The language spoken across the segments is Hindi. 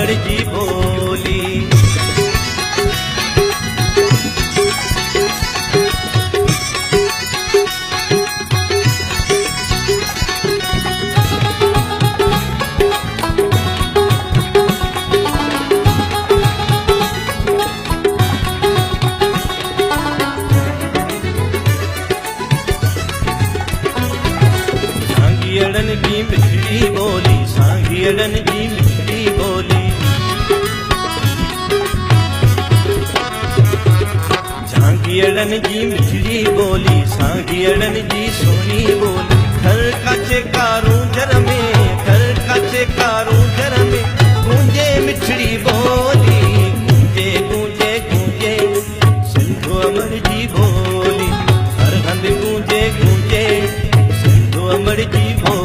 अमर जी बोली। सांगियड़न की मिठड़ी बोली, सांगियड़न की मिठड़ी बोली। सांगियड़न की मिठड़ी बोली, सांगियड़न की सोनी बोली। घर काचे कारूं जर में, घर काचे कारूं जर में गूंजे मिठड़ी बोली। गूंजे गूंजे गूंजे सिंधु अमर जी बोली। हर हंध गूंजे गूंजे सिंधु अमर जी बोली।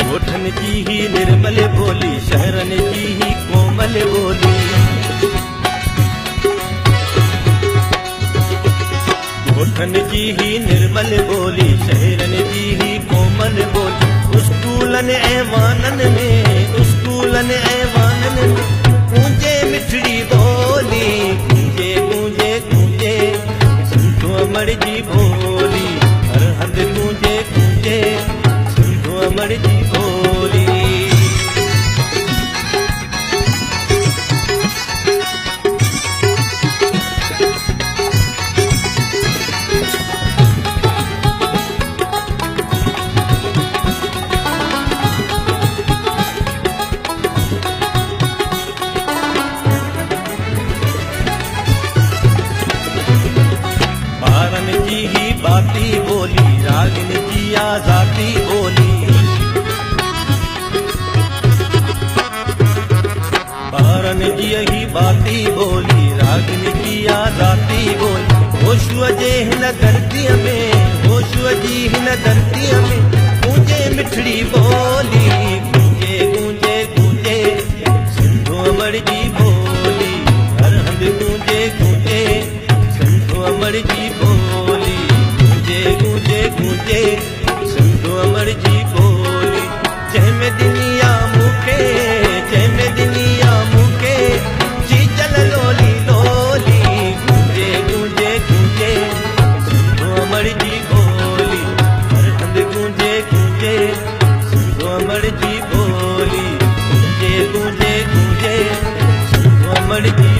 गोठन की ही निर्मल बोली, शहरन की ही कोमल बोली। गोठन की ही निर्मल बोली, शहरन की ही कोमल बोली। स्कूलन ऐवानन में, स्कूलन ऐवानन में गूंजे मिठड़ी बोली। गूंजे गूंजे गूंजे सिंधु अमर जी बोली। हर हंध गूंजे गूंजे सिंधु अमर जी बोली। बारन की ही बाती बोली, रागिन की आजादी बोली। बारन की ही बाती बोली, रागिन की आजादी बोली। होश वजे हिन धरती में, होश वजी हिन धरती में गूंजे मिठड़ी बोली। गूंजे गूंजे गूंजे सिंधु अमर जी बोली। हर हंध गूंजे गूंजे सिंधु अमर जी बोली। गूंजे गूंजे गूंजे सिंधु अमर जी बोली। जंहिंमें दुनिया मूंखे, जंहिंमें दुनिया मूंखे चीचल लोली लोली। गूंजे गूंजे गूंजे सिंधु अमर जी बोली। हर हंध गूंजे गूंजे सिंधु अमर जी बोली। गूंजे गूंजे गूंजे सिंधु अमर जी